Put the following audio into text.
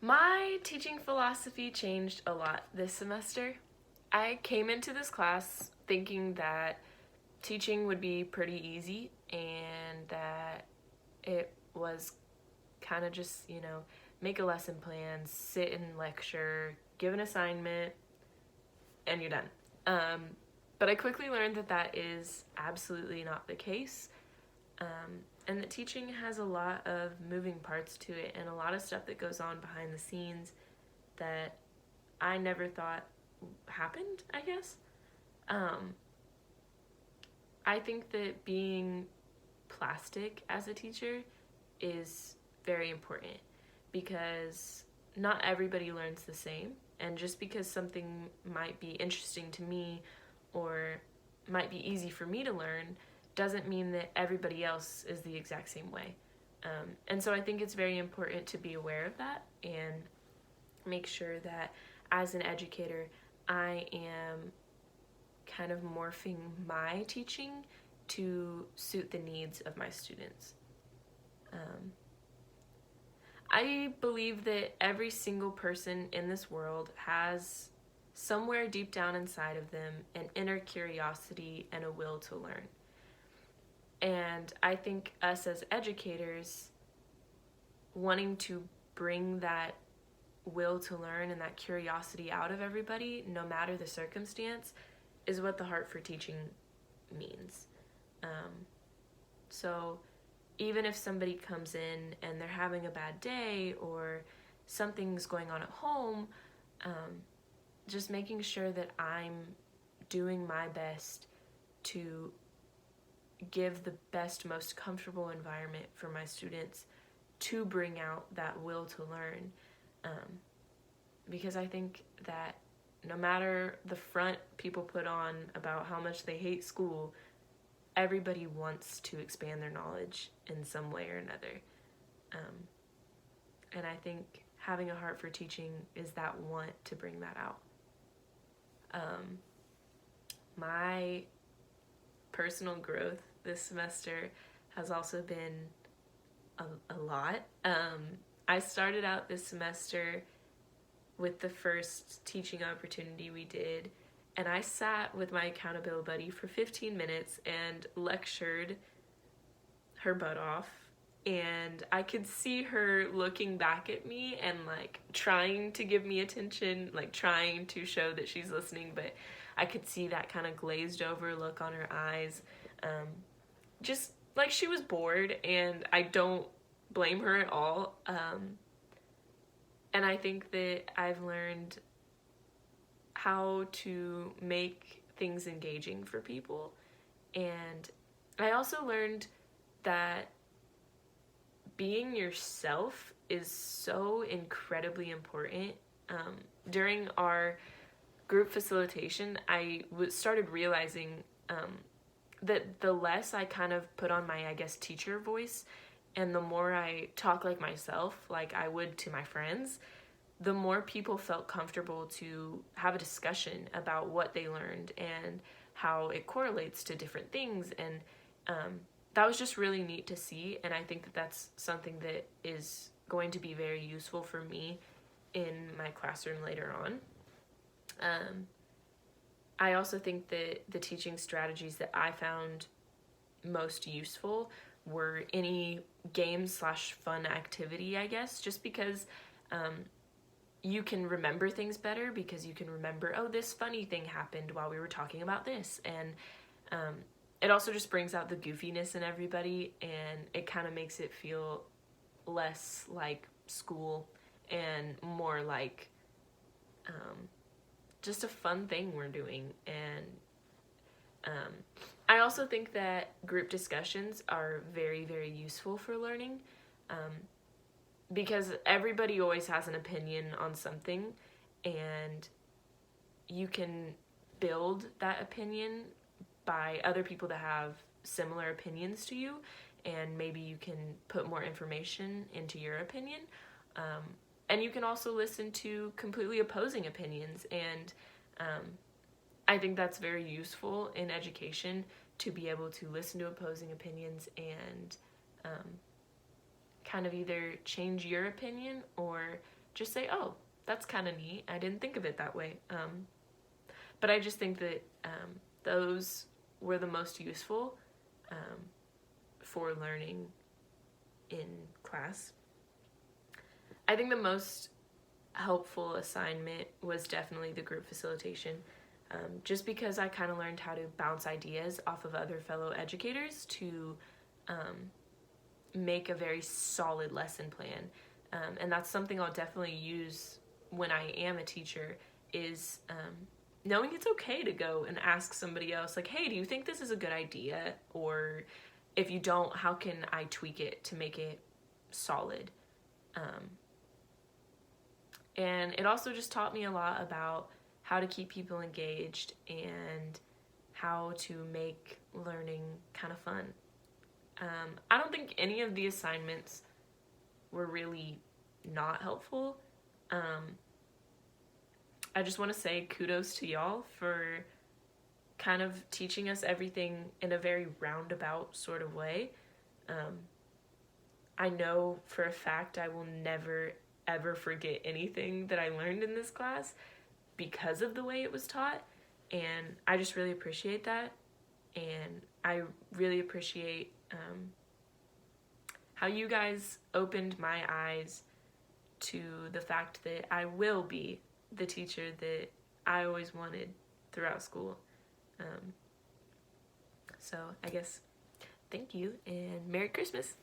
My teaching philosophy changed a lot this semester. I came into this class thinking that teaching would be pretty easy and that it was kind of just, make a lesson plan, sit and lecture, give an assignment, and you're done. Um, but I quickly learned that that is absolutely not the case. And that teaching has a lot of moving parts to it and a lot of stuff that goes on behind the scenes that I never thought happened, I guess. Um, I think that being plastic as a teacher is very important because not everybody learns the same. And just because something might be interesting to me or might be easy for me to learn doesn't mean that everybody else is the exact same way. And so I think it's very important to be aware of that and make sure that as an educator, I am kind of morphing my teaching to suit the needs of my students. Um, I believe that every single person in this world has somewhere deep down inside of them an inner curiosity and a will to learn. And I think us as educators wanting to bring that will to learn and that curiosity out of everybody, no matter the circumstance, is what the heart for teaching means. Um, so even if somebody comes in and they're having a bad day or something's going on at home, um, just making sure that I'm doing my best to give the best, most comfortable environment for my students to bring out that will to learn. Um, because I think that no matter the front people put on about how much they hate school, everybody wants to expand their knowledge in some way or another. Um, and I think having a heart for teaching is that want to bring that out. Um, my personal growth this semester has also been a lot. I started out this semester with the first teaching opportunity we did, and I sat with my accountability buddy for 15 minutes and lectured her butt off. And I could see her looking back at me and like trying to give me attention, like trying to show that she's listening, but I could see that kind of glazed over look on her eyes. Just like she was bored, and I don't blame her at all. And I think that I've learned how to make things engaging for people. And I also learned that being yourself is so incredibly important. During our group facilitation, I started realizing that the less I kind of put on my, I guess, teacher voice and the more I talk like myself, like I would to my friends, the more people felt comfortable to have a discussion about what they learned and how it correlates to different things. And that was just really neat to see. And I think that that's something that is going to be very useful for me in my classroom later on. Um, I also think that the teaching strategies that I found most useful were any game slash fun activity, I guess, just because you can remember things better because you can remember, oh, this funny thing happened while we were talking about this. And it also just brings out the goofiness in everybody, and it kind of makes it feel less like school and more like just a fun thing we're doing. And um, I also think that group discussions are very, very useful for learning because everybody always has an opinion on something, and you can build that opinion by other people that have similar opinions to you, and maybe you can put more information into your opinion. And you can also listen to completely opposing opinions, and I think that's very useful in education to be able to listen to opposing opinions and kind of either change your opinion or just say, oh, that's kind of neat. I didn't think of it that way. But I just think that those were the most useful for learning in class. I think the most helpful assignment was definitely the group facilitation, just because I kind of learned how to bounce ideas off of other fellow educators to make a very solid lesson plan. And that's something I'll definitely use when I am a teacher, is knowing it's okay to go and ask somebody else, like, hey, do you think this is a good idea? Or if you don't, how can I tweak it to make it solid? And it also just taught me a lot about how to keep people engaged and how to make learning kind of fun. I don't think any of the assignments were really not helpful. I just want to say kudos to y'all for kind of teaching us everything in a very roundabout sort of way. I know for a fact I will never ever forget anything that I learned in this class because of the way it was taught, and I just really appreciate that. And I really appreciate how you guys opened my eyes to the fact that I will be the teacher that I always wanted throughout school. So I guess thank you and Merry Christmas.